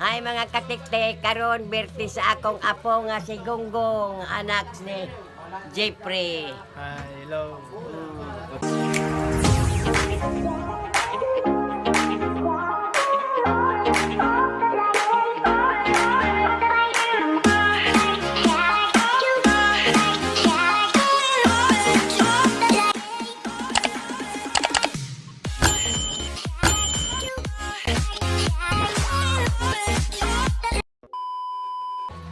Hay mga katiktik, karon birthday sa akong apo nga si Gonggong, anak ni Jeffrey. Hi, hello.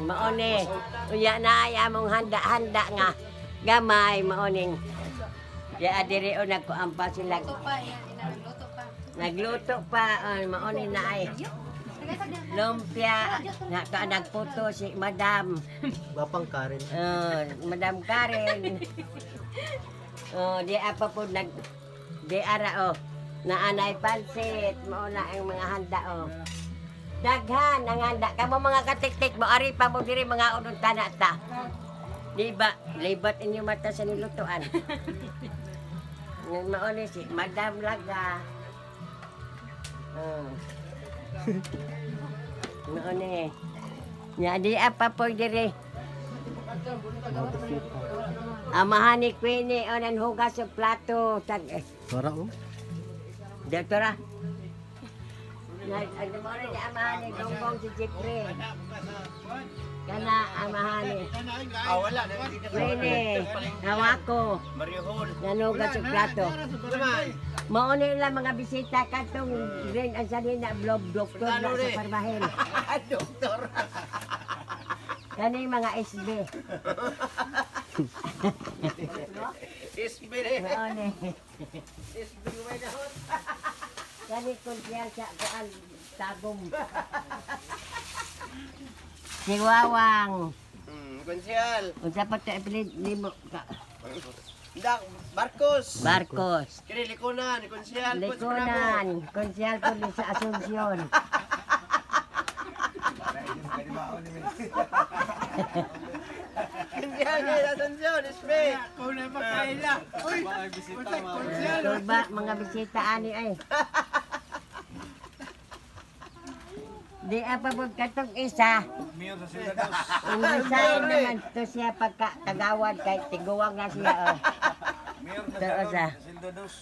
Maone, uya na ay among handa-handa nga gamay maoning. Ya adiri o nagkuampa sila. Nagluto pa, maone na ay. Lumpia, nagputo si Madam. Bapang Karen. Madam Karen. Di apa po di ara naanay pansit, mauna ang mga handa Daghan ang handa. Kamo mga katiktik mo, ari pa mo diri mga unod tanata. Di ba? Libat inyo mata sa nilutuan. Mauni si Madam Laga. Mauni. Nya di apa po diri. Amahan ni Queenie onan hugas sa plato. Suara oh. Doktora. Ang naman ni amahan ni Gonggong si Jeffrey. Kana amahan ni. Wala. Queenie, hawako. Nanugas sa plato. Mauni lang mga bisita katong rin ang salina blob doktor na sa parbahin. Doktor. Kani mga SB. SB. Mauni. SB may dahon. Kani kumpiyansa ko ang tagom. Si Wawang. Konsyal. Unsa pa ito apelid nimo ka? Dak Marcos. Barcos. Kini likunan, konsyal. Likunan, konsyal pulis sa Asunsyon. Konsyal ni Asunsyon, SB. Kuna makaila. Uy, bisita Turba, mga bisita ani ay. Di apa po katong isa. Mayor sa Ciudadaos. Indesign naman to siya pagkagawad kay tiguwang na siya. Mayor Tao sa Ciudadaos.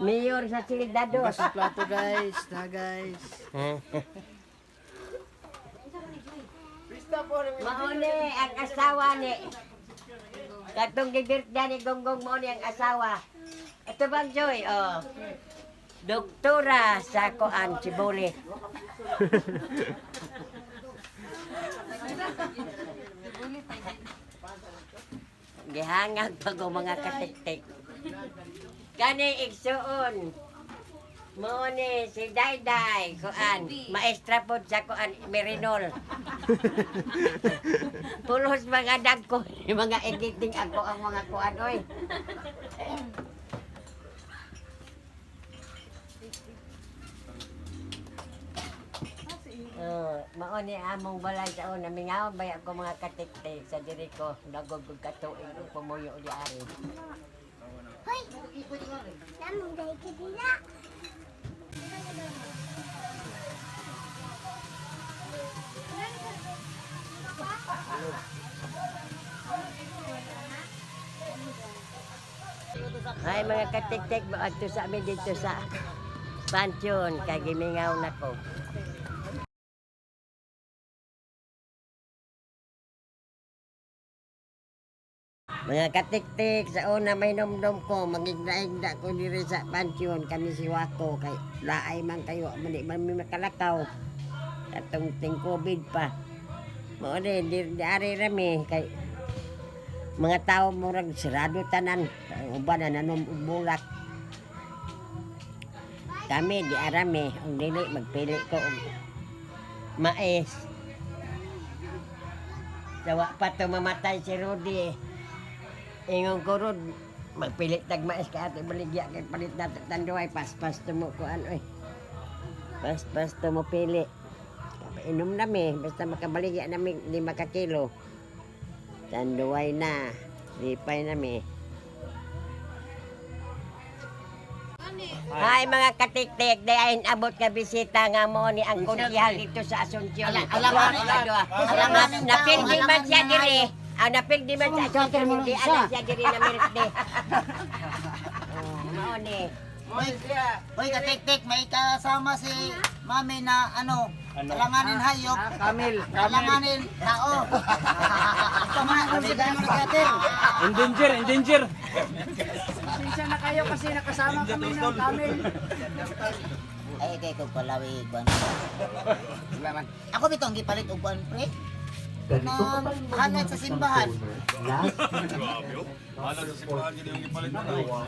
Mayor sa Ciudadaos. Plato guys, guys. Mauni ang asawa ni. Katong gibirthday ni Gonggong mauni ang asawa. Ito bang Joy? Doktora sa Kuan Sibuli. Gihangag pag mga katiktik. Kani igsuon. Mauni si Dayday Kuan, maestra pod sa Kuan Merinol. Pulos mga dagko, mga editing ako ang mga kuan oy. Mauni among balay sa una mingaw bay ako mga katiktik sa diri ko nagugug katuig og pumuyo di ari. Hoy! Namang day ka dila. Ay mga katiktik maadto sa amin dito sa pansyon kay gimingaw nako. Mga katiktik, sa una may nomdom ko, magigda-igda ko diri sa pansyon, kami si Wako, kay laay man kayo, mali man may makalakaw. Atong ting COVID pa. Mao di ari rami, kay mga tao murag sirado tanan, uban na nanom bulak. Kami di arami, ang dili magpili ko og mais. Sawa pa to mamatay si Rudy. Ingon ko Rod, magpilit tag mais ka ato baligya kay palit na tanduay pas-pas to mo kuan oy. Pas-pas to mo pili. Inom nami basta makabaligya nami 5 ka kilo. Tanduay na, lipay nami. Hi mga katiktik, dayon abot ka bisita nga mo ni ang konsihal dito sa Asuncion. Napildi man siya diri. Napildi man sa Asuncion, hindi alam siya diri na mirte. Mao ni. Hoy, katik-tik, may kasama si mami na alanganin hayop. Kamil. Alanganin tao. Ito mga, kabigan mo nagkatin. Endanger. Pasensya na kayo kasi nakasama kami ng Kamil. Ay, kay ko palawi, kuwan. Ako bitong gipalit og kuwan, pre. Hanay sa simbahan. Malas sa simbahan yun yung ipalit mo.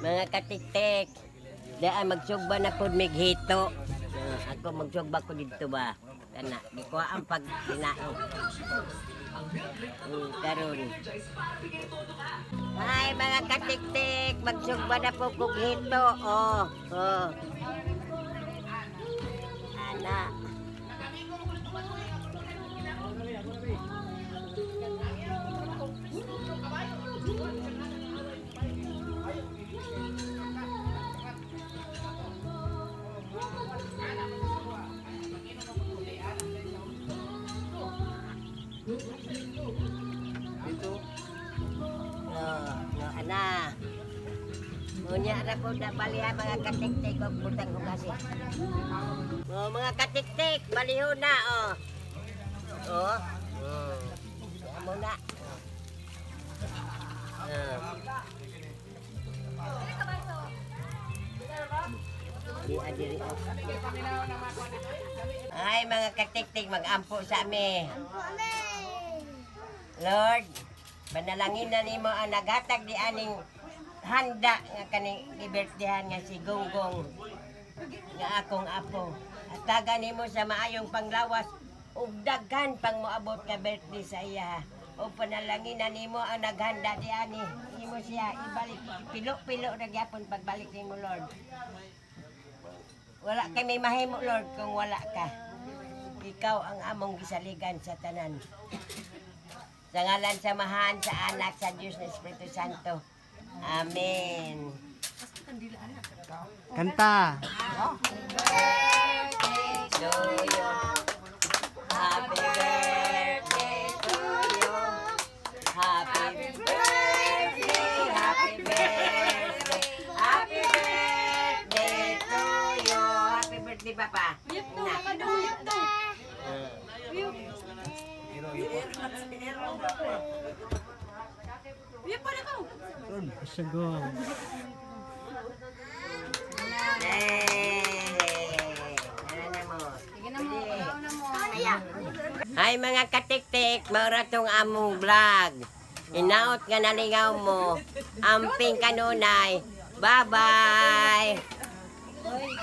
Mga katiktik, daan magsugba na pod mig hito. Ako magsugba ko dito ba. Kana, gikuha ang pag kinain. Karon. Hi mga katiktik, magsugba na po kog hito. Oh. Ana. Ana. Munya na po na baliha mga katiktik og butang hugasi. Mga katiktik, baliho na Mo na. Ay mga katiktik, mag-ampo sa amin. Lord, manalangin na nimo ang naghatag di aning handa nga kaning gibirthdayan nga si Gonggong nga akong apo. At taga nimo sa maayong panglawas ug daghan pang moabot ka birthday sa iya. O panalangin na nimo ang naghanda di ani. Imo siya ibalik pilo-pilo ra gyapon pagbalik nimo Lord. Wala kay may mahimo Lord kung wala ka. Ikaw ang among gisaligan sa tanan. Sa ngalan sa Mahan, sa Anak, sa Diyos na Espiritu Santo. Amen. Kanta. To you. Happy birthday to you. Happy birthday, happy birthday. Happy birthday to you. Happy birthday, Papa. Hi mga katiktik, maura tong among vlog. Inaot nga nalingaw mo. Amping kanunay. Bye-bye. Hoy.